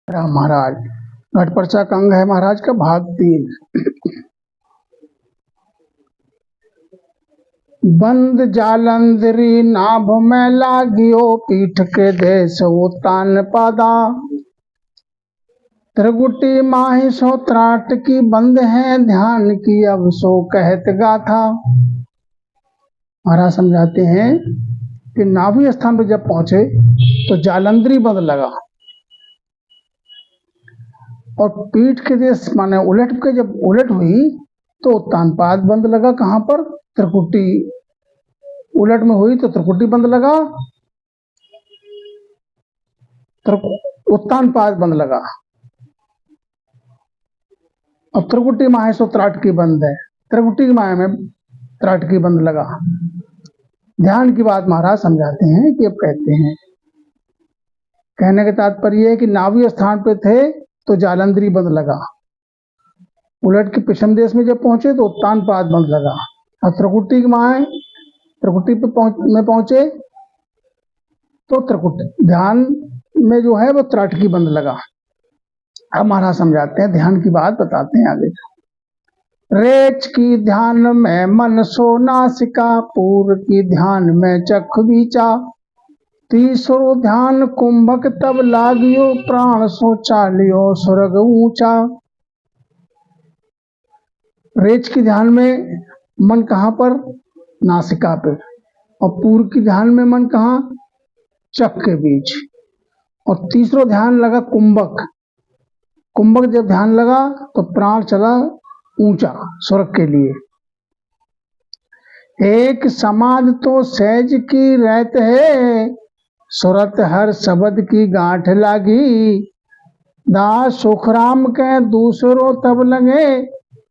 राम महाराज घट पर्चा का अंग है महाराज का भाग 3। बंद जालंधरी नाभ में लागियो पीठ के देश उतान पादा। त्रिगुटी माही सो त्राट की बंद है ध्यान की अब सो कहत गाथा। महाराज समझाते हैं कि नाभि स्थान पर जब पहुंचे तो जालंधरी बंद लगा और पीठ के देश माने उलट के जब उलट हुई तो तानपाद बंद लगा। कहां पर? त्रिकुटी उलट में हुई तो त्रिकुटी बंद लगा, उत्तानपाद बंद लगा। अब त्रिकुटी माहे सो त्राटकी बंद है, त्रिकुटी की माहे में त्राटकी बंद लगा। ध्यान की बात महाराज समझाते हैं कि अब कहते हैं, कहने का तात्पर्य है कि नाभि स्थान पे थे तो जालंधरी बंद लगा, उलट के पिछम देश में जब पहुंचे तो उत्तानपाद बंद लगा, और त्रिकुटी की माहे त्रिकुटी पे पहुंचे तो त्रिकुटी ध्यान में जो है वो त्राटकी बंद लगा। अब महाराज समझाते हैं, ध्यान की बात बताते हैं आगे। रेच की ध्यान में मन सो नासिका, पूर्व की ध्यान में चक्षु बीचा। तीसरो ध्यान कुंभक तब लागियो, प्राण सो चालियो स्वर्ग ऊंचा। रेच की ध्यान में मन कहां पर? नासिका पे। और पूर्व की ध्यान में मन कहां? चक के बीच। और तीसरो ध्यान लगा कुंभक। कुंभक जब ध्यान लगा तो प्राण चला ऊंचा स्वर्ग के लिए। एक समाध तो सहज की रहत है, सुरत हर शब्द की गांठ लागी। दास सुखराम के दूसरो तब लगे,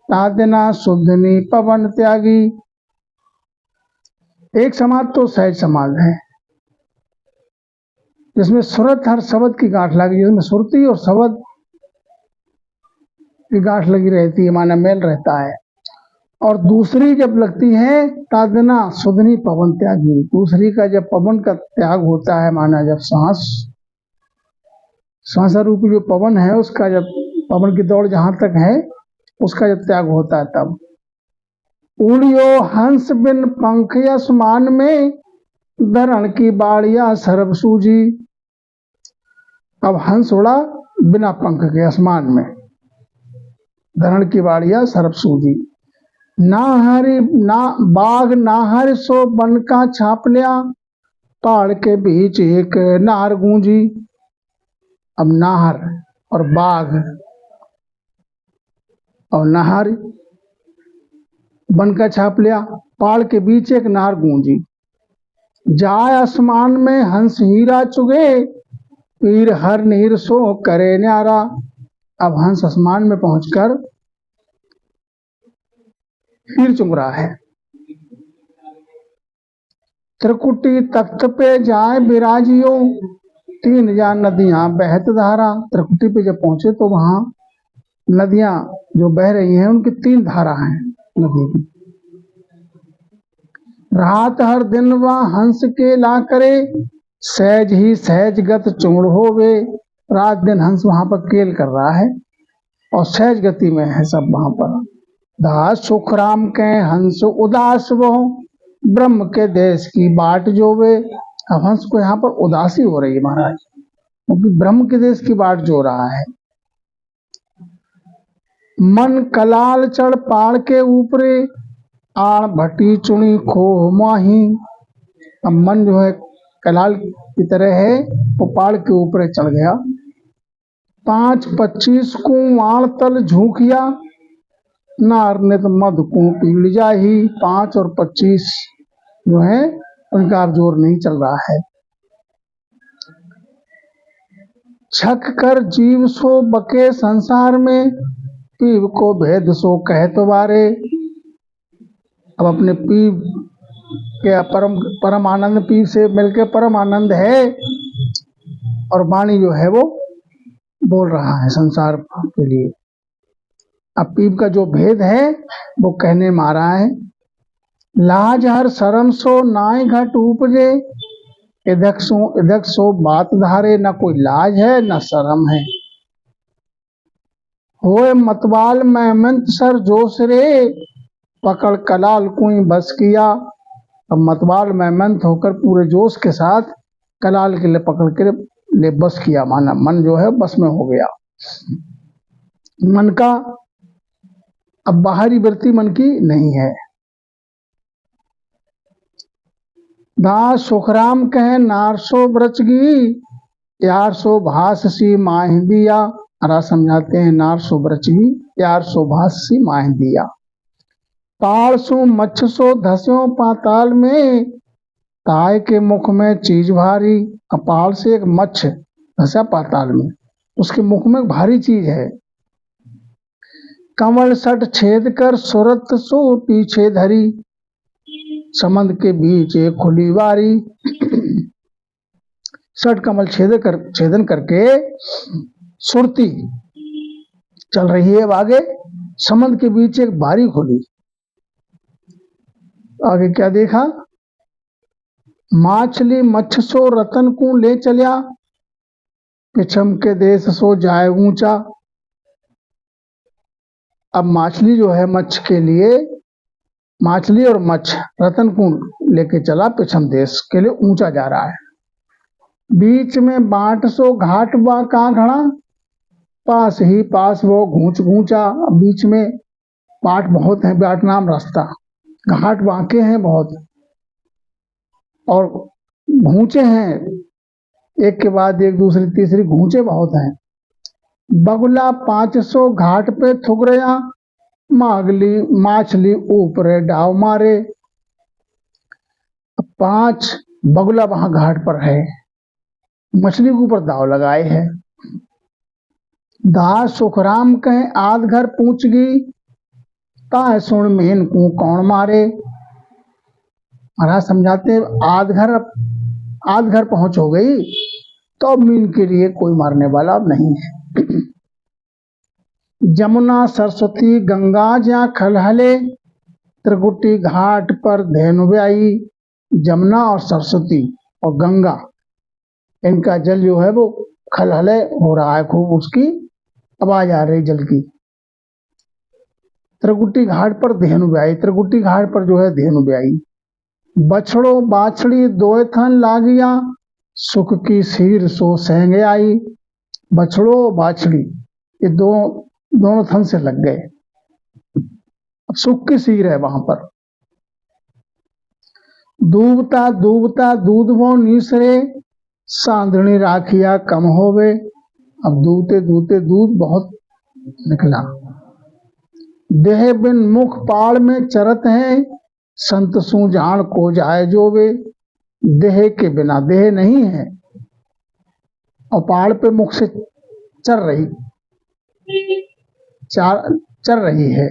तादना सुधनी पवन त्यागी। एक समाध तो सहज समाध है जिसमें सुरत हर शब्द की गांठ लगी, जिसमें सुरती और शब्द की गांठ लगी रहती है, माना मेल रहता है। और दूसरी जब लगती है तादना सुधनी पवन त्यागी, दूसरी का जब पवन का त्याग होता है, माना जब श्वास रूपी जो पवन है उसका जब पवन की दौड़ जहां तक है उसका जब त्याग होता है तब। उड़ियो हंस बिन पंख आसमान में, धरण की बाड़िया सर्व सूझी। अब हंस उड़ा बिना पंख के आसमान में, धरण की बाड़िया सर्व सूझी। ना हरि ना बाघ नाहर सो बन का छाप लिया, पहाड़ के बीच एक नार गूंजी। अब नाहर और बाघ और नाहर बन का छाप लिया, पहाड़ के बीच एक नार गूंजी। जाय आसमान में हंस हीरा चुगे, पीर हर नीर सो करे न्यारा। अब हंस आसमान में पहुंचकर हीर चुंग रहा है। त्रिकुटी तख्त पे जाए विराजियो, तीन जा नदियां बहत धारा। त्रिकुटी पे जब पहुंचे तो वहां नदियां जो बह रही हैं उनकी 3 धारा हैं नदी की। रात हर दिन वह हंस के ला करे, सहज ही सहज गत चूर्ण होवे। रात दिन हंस वहां पर केल कर रहा है और सहज गति में है सब वहां पर। दास सुखराम के हंस उदास वो, ब्रह्म के देश की बाट जोवे। अब हंस को यहाँ पर उदासी हो रही है महाराज, क्योंकि ब्रह्म के देश की बाट जो रहा है। मन कलाल चढ़ पाड़ के ऊपरे, आड़ भटी चुनी खो माही। अब मन जो है कलाल की तरह है, वो पहाड़ के ऊपर चढ़ गया। 5-25 को आड़ तल झूकिया, नार ने तो मध को पीड़ जाही। 5 और 25 जो है उनका अब जोर नहीं चल रहा है। छक कर जीव सो बके संसार में, पीव को भेद सो कहे तो बारे। अब अपने पीव के परम आनंद, पीव से मिलकर परम आनंद है, और वाणी जो है वो बोल रहा है संसार के लिए। अब पीव का जो भेद है वो कहने में आ रहा है। लाज हर शरम सो नाय घट उपजे, इधक सो बात धारे। न कोई लाज है न शर्म है, होए मतवाल मेहमंत सर जोश रे, पकड़ कलाल कुई बस किया। अब मतवाल मेहमंत होकर पूरे जोश के साथ कलाल के लिए पकड़ के ले बस किया, माना मन जो है बस में हो गया। मन का अब बाहरी वृत्ति मन की नहीं है। दास सुखराम कहे नारसो ब्रचगी, यार सो भास सी माह दिया। अरा समझाते हैं नारसो ब्रचगी, यार सो भास सी माह दिया। पाल सो मच्छ सो धस्यो पाताल में, ताय के मुख में चीज भारी। अपाल से एक मच्छ धसा पाताल में, उसके मुख में भारी चीज है। कमल सट छेद कर सुरत सो पीछे धरी, समंद के बीच एक खुली बारी। सट कमल छेदन करके सुरती चल रही है आगे, समंद के बीच एक बारी खुली। आगे क्या देखा? माछली मच्छ सो रतन को ले चलिया, पिछम के देश सो जाए ऊंचा। अब माछली जो है मच्छ के लिए, माछली और मच्छ रतन को लेके चला पिछम देश के लिए ऊंचा जा रहा है। बीच में बाट सो घाट बा का घड़ा, पास ही पास वो घूंच घूंचा। बीच में बाट बहुत है, बाट नाम रास्ता, घाट बांके हैं बहुत और घूंचे हैं, एक के बाद एक दूसरी तीसरी घूंचे बहुत हैं। बगुला 500 घाट पे थुक रहा, माछली ऊपर डाव मारे। 5 बगुला वहां घाट पर है, मछली के ऊपर दाव लगाए है। दास सुखराम कहे आध घर पूछ गई, ताय सुन मेन को कौन मारे। महाराज समझाते आध घर पहुंच हो गई तो मीन के लिए कोई मारने वाला अब नहीं है। जमुना सरस्वती गंगा जहाँ खलहले, त्रिकुटी घाट पर धेनु ब्याई। जमुना और सरस्वती और गंगा, इनका जल जो है वो खलहले हो रहा है, खूब उसकी आवाज आ रही जल की। त्रिकुटी घाट पर धेनु ब्याई, त्रिकुटी घाट पर जो है धेनु ब्याई। बछड़ो बाछड़ी दो थन लागिया, सुख की सीर सो सेंग आई। बछड़ो बाछड़ी ये दोनों थन से लग गए, अब सुख की सीर है वहां पर। डूबता डूबता दूध वो नीसरे, सांधनी राखिया कम होवे। अब दूते दूते दूध बहुत निकला। देह बिन मुख पाड़ में चरत है, संत सू जान को जाए जोवे। देह के बिना, देह नहीं है और पहाड़ पे मुख से चर रही है,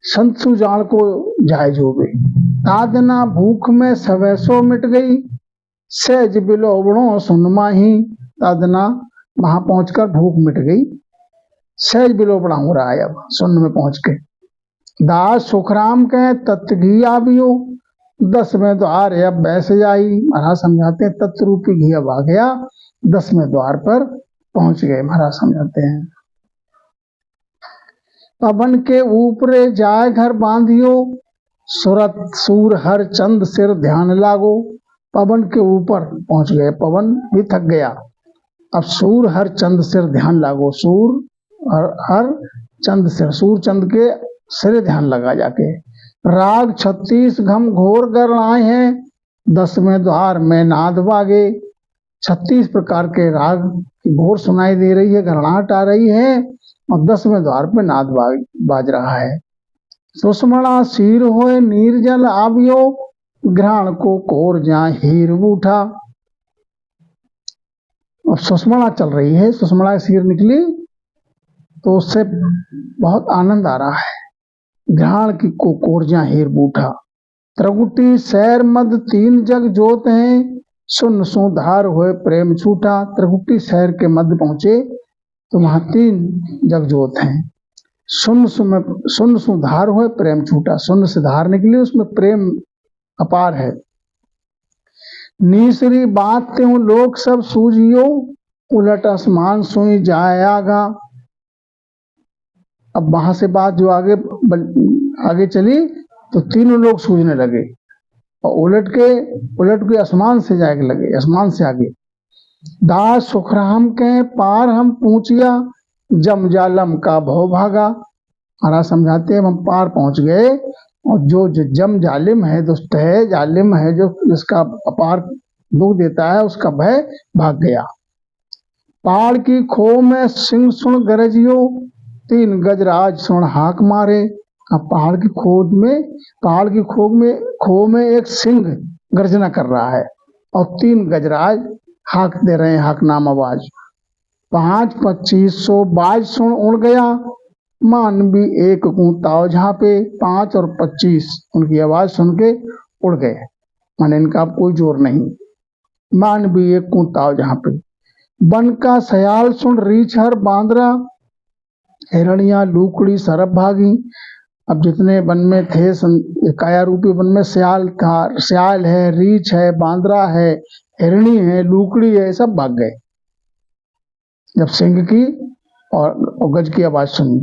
संत सू जान को जाए जोवे। तादना भूख में सवैसो मिट गई, सहज बिलोवणो सुनमाही। तादना वहां पहुंचकर भूख मिट गई, सहज बिलोवड़ा हो रहा है अब सुन्न में पहुंच के। दास सुखराम कहे तत्व घी आबियो, 10वें द्वार अब बैस जाई। महाराज समझाते हैं तत्व रूपी घी अब आ गया, 10वें द्वार पर पहुंच गए। महाराज समझाते हैं पवन के ऊपरे जाए घर बांधियो, सुरत सूर हर चंद सिर ध्यान लागो। पवन के ऊपर पहुंच गए, पवन भी थक गया, अब सूर हर चंद सिर ध्यान लागो। सूर हर चंद सिर, सूर चंद के सिर ध्यान लगा जाके। राग 36 घम घोर गणनाए हैं, 10वें द्वार में नाद बागे। 36 प्रकार के राग की घोर सुनाई दे रही है, गणनाट आ रही है और 10वें द्वार पे नाद बाज रहा है। सुषमणा शीर होए नीरजल आवियो, घ्राण को कोर जाए हीर उठा। अब सुषमणा चल रही है, सुषमणा शीर निकली तो उससे बहुत आनंद आ रहा है। घ्राण की को कोरजा हीर बूठा। त्रिकुटी शहर मद 3 जग जोत हैं, सुन सुधार हुए प्रेम छूटा। त्रिकुटी शहर के मध्य पहुंचे तो वहां 3 जग जोत हैं। सुन सुधार हुए प्रेम छूटा, सुन से धार निकली, उसमें प्रेम अपार है। नीसरी बात त्यों लोग सब सूझियो, उलट आसमान सुई जाए आगा। अब वहां से बात जो आगे चली तो तीनों लोग सूझने लगे और उलट के आसमान से जाके लगे, आसमान से आगे। दास सुखराम के पार हम पूछिया, जम जालम का भव भागा। महाराज समझाते हैं हम पार पहुंच गए और जो जम जालिम है, दुष्ट है, जालिम है, जो जिसका अपार दुख देता है, उसका भय भाग गया। पहाड़ की खो में सिंह सुन गरजियो, 3 गजराज सुन हाक मारे। अब पहाड़ की खो में एक सिंह गर्जना कर रहा है और 3 गजराज हाक दे रहे हैं, हाकनाम आवाज। 5-25 बाज सुन उड़ गया, मानवी एक ताव झापे। 5 और 25 उनकी आवाज सुन के उड़ गए, माने इनका अब कोई जोर नहीं। मानवी एक ताव झापे। वन का सयाल सुन रीछ हर बांदरा, हिरणिया लूकड़ी सरब भागी। अब जितने वन में थे, काया रूपी वन में सियाल था, सियाल है, रीछ है, बांदरा है, हिरणी है, लूकड़ी है, सब भाग गए जब सिंह की और गज की आवाज सुनी।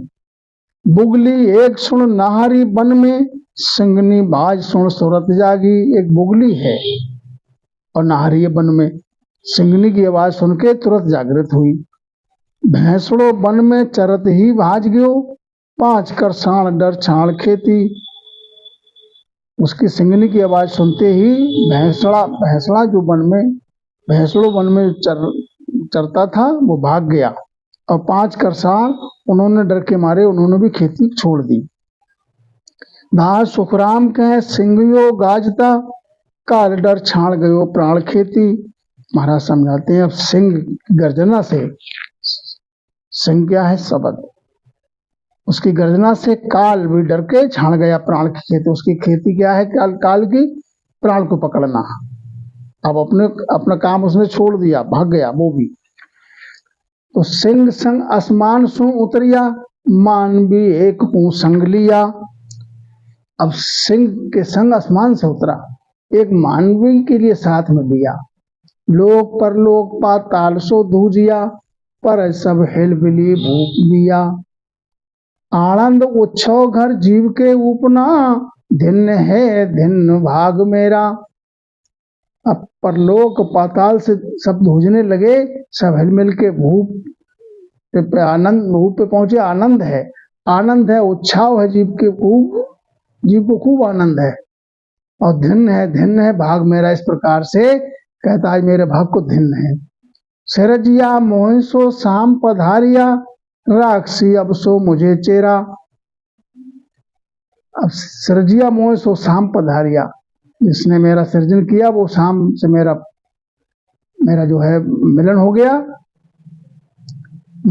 बुगली एक सुन नाहरी वन में, सिंगनी बाज सुन सुरत जागी। एक बुगली है और नाहरी है वन में, सिंगनी की आवाज सुन के तुरंत जागृत हुई। भैंसड़ो वन में चरत ही भाज गयो, 5 करसाण डर छाण खेती। उसकी सिंगनी की आवाज सुनते ही भैंसड़ा जो भैंसड़ो वन में चरता था, वो भाग गया और 5 करसाण उन्होंने डर के मारे उन्होंने भी खेती छोड़ दी। दास सुखराम कहे सिंगियो गाजता, काल डर छाण गयो प्राण खेती। महाराज समझाते हैं अब सिंह गर्जना से, सिंह क्या है? शब्द। उसकी गर्जना से काल भी डर के छाण गया प्राण की खेती। उसकी खेती क्या है? काल की प्राण को पकड़ना। अब अपना काम उसने छोड़ दिया, भाग गया वो भी। तो सिंह संग आसमान सु उतरिया, मानवी एक को संग लिया। अब सिंह के संग आसमान से उतरा, एक मानवी के लिए साथ में लिया। लोक परलोक पाताल सो दूजिया, पर सब हिल बिली भूख लिया। आनंद उत्सव घर जीव के उपना, धिन्न है धिन्न भाग मेरा। अब परलोक पाताल से सब धूजने लगे, सब हिल मिल के भूख पे पहुंचे। आनंद है, उत्साह है, जीव को खूब आनंद है। और धिन्न है भाग मेरा। इस प्रकार से कहता है मेरे भाग को धिन्न है। सिरजिया मोहिसो शाम पधारिया, राक्षसी अब सो मुझे चेरा। अब सिरजिया मोहिसो शाम पधारिया, जिसने मेरा सृजन किया वो शाम से मेरा जो है मिलन हो गया।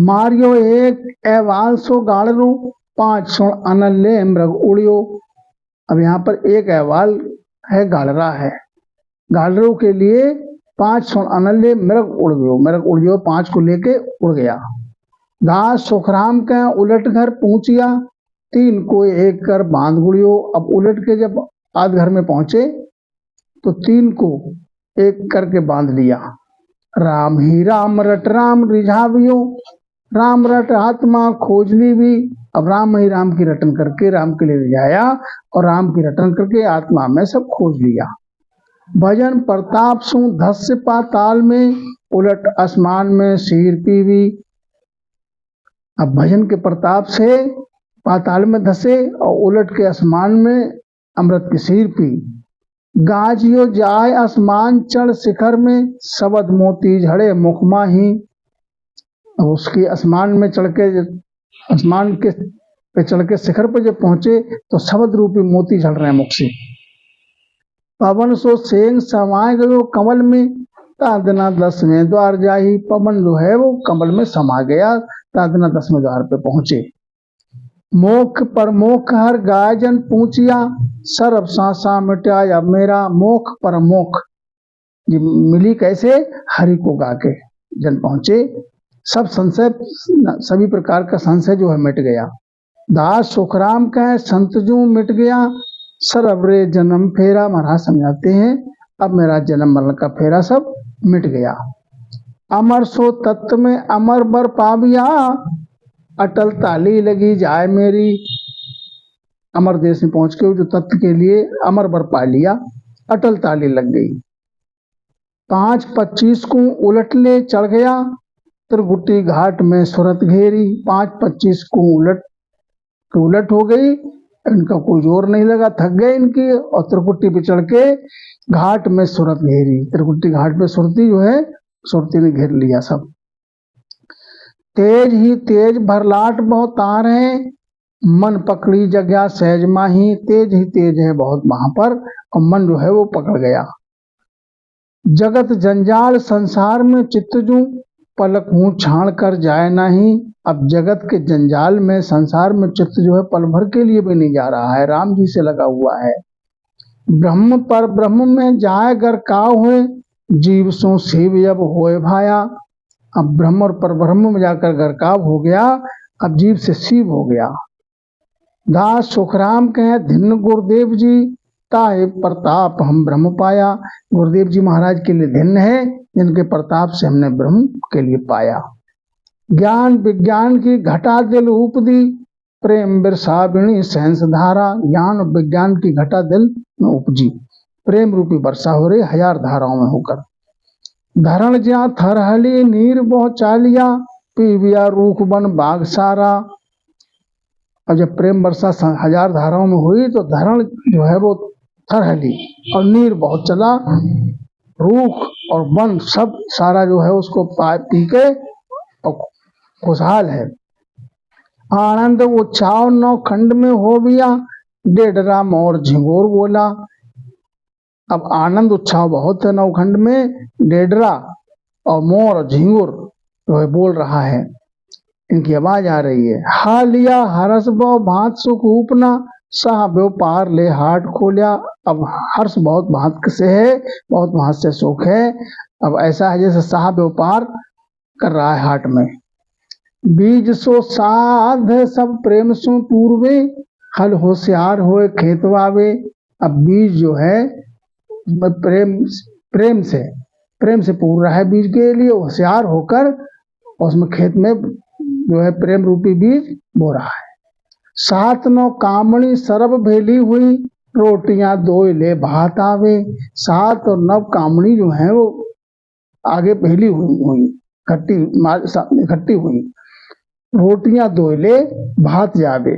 मारियो एक एवाल सो गाड़रू, 5 सुन अनल्ले मृग उड़ियो। अब यहाँ पर एक एवाल है, गाड़रा है। गाड़रों के लिए 5 सुन अनल्ले मृग उड़ गयो, 5 को लेके उड़ गया। दास सुखराम के उलट घर पहुंचिया, 3 को एक कर बांध गुड़ियो। अब उलट के जब आध घर में पहुंचे तो 3 को एक करके बांध लिया। राम ही राम रट राम रिझावियो, राम रट आत्मा खोजली भी। अब राम ही राम की रटन करके राम के लिए रिझाया और राम की रटन करके आत्मा में सब खोज लिया। भजन प्रताप सु धस्य पाताल में, उलट आसमान में शीर पीवी। अब भजन के प्रताप से पाताल में धसे और उलट के आसमान में अमृत की शीर पी। गाजियो जाय आसमान चढ़ शिखर में, शबद मोती झड़े मुख माही। अब उसकी आसमान पे चढ़ के शिखर पे जब पहुंचे तो शबद रूपी मोती झड़ रहे हैं मुख से। पवन सो सेन समाये गयो कमल में, तादना 10वें द्वार जाही। पवन जो है वो कमल में समा गया, तादना 10वें द्वार पे पहुंचे। मोख पर मोख हर गाय जन पूछिया, सर्व सांसा मिटाया मेरा। मोख पर मोख ये मिली कैसे? हरि को गा के जन पहुंचे, सब संशय, सभी प्रकार का संशय जो है मिट गया। दास सुखराम का संत जो मिट गया, सर्व रे जन्म फेरा। महाराज समझाते हैं अब मेरा जन्म मरण का फेरा सब मिट गया। अमर सो तत्व में अमर बर पाविया, अटल ताली लगी जाए मेरी, अमर देश में पहुंच के जो तत्व के लिए अमर बर पा लिया, अटल ताली लग गई। 5:25 को उलट ले चढ़ गया, त्रिकुटी घाट में सूरत घेरी। 5:25 को उलट हो गई, इनका कोई जोर नहीं लगा, थक गए इनकी, और त्रिकुटी पे चढ़ के घाट में सूरत घेरी। त्रिकुटी घाट पे सुरती जो है, सुरती ने घेर लिया सब। तेज ही तेज भरलाट बहुत तार है, मन पकड़ी जगह सहज माही। तेज ही तेज है बहुत वहां पर, और मन जो है वो पकड़ गया। जगत जंजाल संसार में चित्त जू, पलक हूं छाण कर जाए नहीं। अब जगत के जंजाल में, संसार में चित्त जो है पल भर के लिए भी नहीं जा रहा है, राम जी से लगा हुआ है। ब्रह्म पर ब्रह्म में जाए गर काव हुए, जीव सो शिव अब होए भाया। अब ब्रह्म और पर ब्रह्म में जाकर गरकाव हो गया, अब जीव से शिव हो गया। दास सुखराम कहे धिन्न गुरुदेव जी, ताए प्रताप हम ब्रह्म पाया। गुरुदेव जी महाराज के लिए धिन्न है, जिनके प्रताप से हमने ब्रह्म के लिए पाया। ज्ञान विज्ञान की घटा दिल उपदी, प्रेम बिरसाविणी सहंस धारा। ज्ञान और विज्ञान की घटा दिल में उपजी, प्रेम रूपी वर्षा हो रही 1000 धाराओं में होकर। धरण ज्या थरहली नीर बहु चालिया, पीविया रूख बन बाग सारा। और जब प्रेम वर्षा 1000 धाराओं में हुई तो धरण जो है वो थरहली, और नीर बहुत चला, रूख और वन सब सारा जो है उसको पी के और खुशहाल है। आनंद उत्साह 9 खंड में हो गया, डेढ़ा मोर झिंगोर बोला। अब आनंद उत्साह बहुत है 9 खंड में, डेढ़ा और मोर और झिंगुर जो है बोल रहा है, इनकी आवाज आ रही है। हा लिया हरस बहु भांत सुख उपना, सह व्यापार ले हाट खोलिया। अब हर्ष बहुत भांत से है, बहुत भांत से सुख है। अब ऐसा है जैसे साह व्यापार कर रहा है हाट में। बीज सो साध सब प्रेम सो पूर्वे, हल होशियार होए खेत वावे। अब बीज जो है प्रेम से पूर रहा है, बीज के लिए होशियार होकर उसमें खेत में जो है प्रेम रूपी बीज बो रहा है। 7 9 कामणी सरब भेली हुई, रोटियां 2 ले भात आवे। 7 और 9 कामणी जो है वो आगे भेली हुई इकट्ठी हुई, रोटियां 2 ले भात जावे।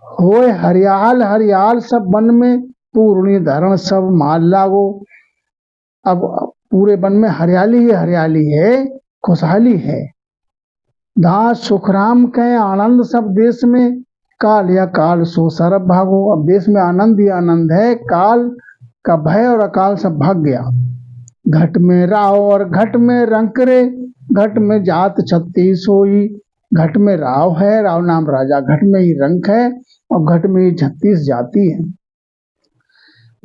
होए हरियाल हरियाल सब वन में, पूर्णी धरण सब माल लागो। अब पूरे वन में हरियाली है, खुशहाली है। दास सुखराम कहे आनंद सब देश में, काल या काल सो सरब भागो। अब देश में आनंद ही आनंद है, काल का भय और अकाल सब भाग गया। घट में राव और घट में रंकरे, घट में जात 36 होई। घट में राव है, राव नाम राजा, घट में ही रंक है, और घट में ही 36 जाति है।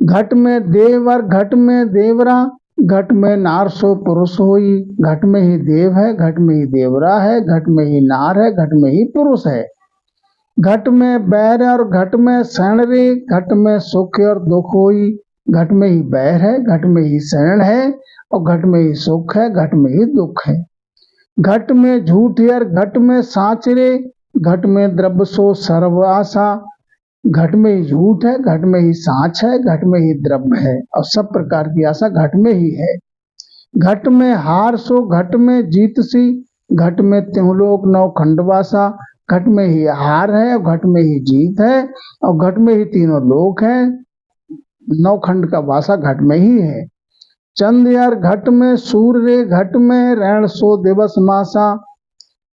घट में देवर घट में देवरा, घट में नार सो पुरुष होई। घट में ही देव है, घट में ही देवरा है, घट में ही नार है, घट में ही पुरुष है। घट में बैर और घट में शरण रे, घट में सुख और दुख होई। घट में ही बैर है, घट में ही शरण है, और घट में ही सुख है, घट में ही दुख है। घट में झूठ और घट में साच रे, घट में द्रव्य सो सर्व आशा। घट में ही झूठ है, घट में ही साच है, घट में ही द्रव्य है, और सब प्रकार की आशा घट में ही है। घट में हार सो घट में जीत सी, घट में त्योलोक 9 खंडवासा। घट में ही हार है, और घट में ही जीत है, और घट में ही तीनों लोक है। 9 खंड का वासा घट में ही है। चंद यार घट में सूर्य, घट में रण सो दिवस मासा।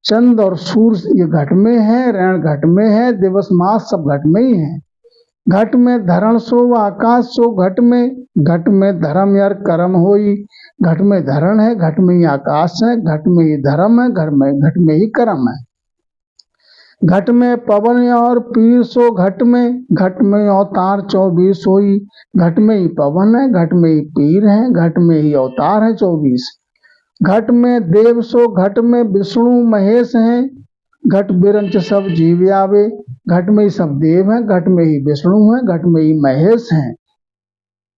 चंद और सूर्य ये घट में है, रण घट में है, दिवस मास सब घट में ही है। घट में धरण सो आकाश सो घट में धर्म यार कर्म होई। घट में धरण है, घट में ही आकाश है, घट में ही धर्म है, घट में ही कर्म है। घट में पवन और पीर सो घट में अवतार 24 होई। घट में ही पवन है, घट में ही पीर है, घट में ही अवतार है 24। घट में देव सो घट में विष्णु महेश हैं, घट बिरंच सब जीव आवे। घट में ही सब देव हैं, घट में ही विष्णु हैं, घट में ही महेश हैं।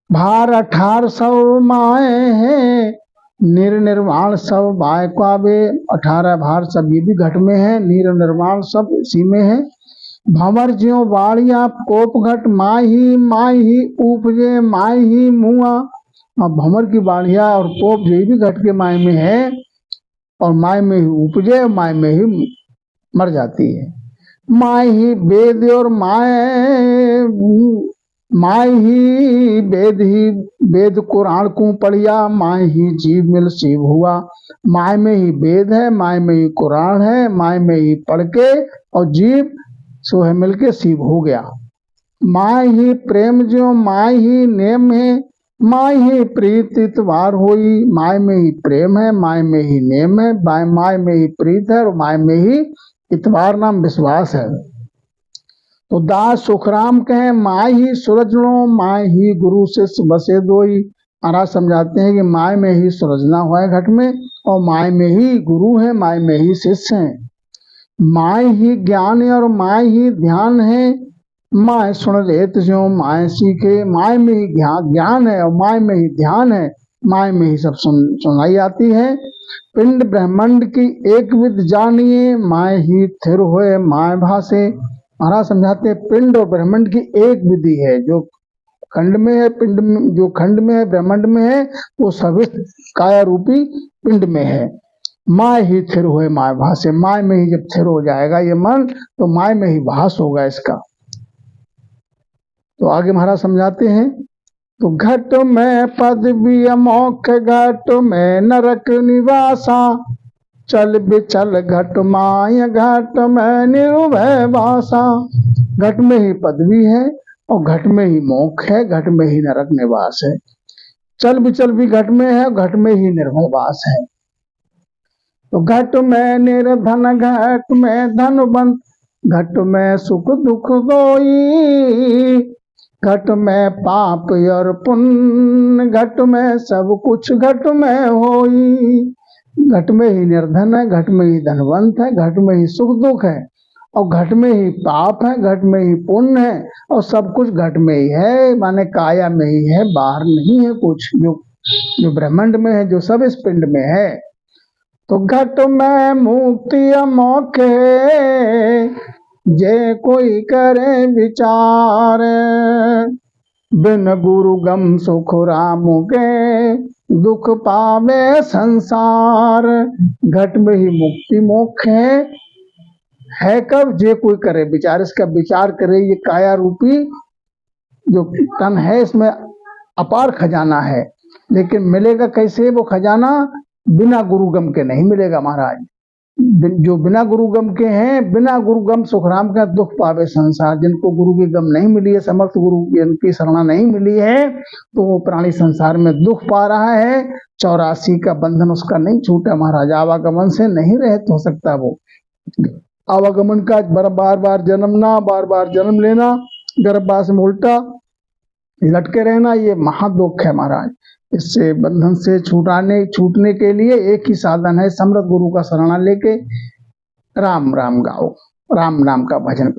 भार 1800 माए हैं, निर्वाण सब बायकावे 18 भार सब ये भी घट में है। निर्वाण सब इसी में है। भंवर ज्यों बाड़िया कोप घट माई ही उपजे माई ही मुआ। और भंवर की बाड़िया और कोप ये भी घट के माय में है और माय में ही उपजे और माय में ही मर जाती है। माय ही वेद और माय ही वेद कुरान को पढ़िया माय ही जीव मिल शिव हुआ। माय में ही वेद है, माय में ही कुरान है, माय में ही पढ़ के और जीव सो है मिलके शिव हो गया। माय ही प्रेम जो माय ही नेम है माय ही प्रीत इतवार होई। माय में ही प्रेम है, माय में ही नेम है, माय में ही प्रीत है और माय में ही इतवार नाम विश्वास है। तो दास सुखराम कहे माय ही सुरजनो माय ही गुरु शिष्य बसे दोई। महाराज समझाते हैं कि माय में ही सुरजना हुआ है घट में और माय में ही गुरु है, माय में ही शिष्य है। माय ही ज्ञान है और माय ही ध्यान है। माय सुन लेत ज्यों माय सीखे। माय में ही ज्ञान है और माय में ही ध्यान है, माय में ही सब सुनाई आती है। पिंड ब्रह्मांड की एक विद जानिए माय ही थिर होए माय भासे। महाराज समझाते हैं पिंड और ब्रह्मांड की एक विधि है। जो खंड में है पिंड में, जो खंड में है ब्रह्मांड में है वो सभी काया रूपी पिंड में है। माय ही थिर हुए माय भासे। माय में ही जब थिर हो जाएगा ये मन तो माय में ही भास होगा इसका। तो आगे महाराज समझाते हैं तो घट में पदवी मोक्ष घट में नरक निवासा। चल बिचल घट माय घट में निर्भय वासा। घट में ही पदवी है और घट में ही मोक्ष है, घट में ही नरक निवास है। चल बिचल भी घट में है, घट में ही निर्भय वास है। तो घट में निर्धन घट में धनवंत घट में सुख दुख दोई। घट में पाप और पुण्य घट में सब कुछ घट में होई। घट में ही निर्धन है, घट में ही धनवंत है, घट में ही सुख दुख है और घट में ही पाप है, घट में ही पुण्य है और सब कुछ घट में ही है। माने काया में ही है, बाहर नहीं है कुछ। जो ब्रह्मांड में है, जो सब इस पिंड में है। तो घट में मुक्ति मोक्ष जे कोई करे विचार। बिन गुरु गम सुख राम के दुख पावे संसार। घट में ही मुक्ति मोक्ष है कब जे कोई करे विचार। इसका विचार करे। ये काया रूपी जो तन है इसमें अपार खजाना है, लेकिन मिलेगा कैसे वो खजाना? बिना गुरुगम के नहीं मिलेगा महाराज। जो बिना गुरुगम के हैं, बिना गुरुगम सुखराम का दुख पावे संसार। जिनको गुरु की गम नहीं मिली है, समर्थ गुरु की शरणा नहीं मिली है, तो वो प्राणी संसार में दुख पा रहा है। 84 का बंधन उसका नहीं छूटा महाराज। आवागमन से नहीं रहित हो सकता वो। आवागमन का बार बार जन्मना, बार बार जन्म लेना, गर्भवास में उल्टा लटके रहना, ये महादुख है महाराज। इससे बंधन से छूटने के लिए एक ही साधन है, समर्थ गुरु का शरणा लेके राम राम गाओ, राम नाम का भजन करो।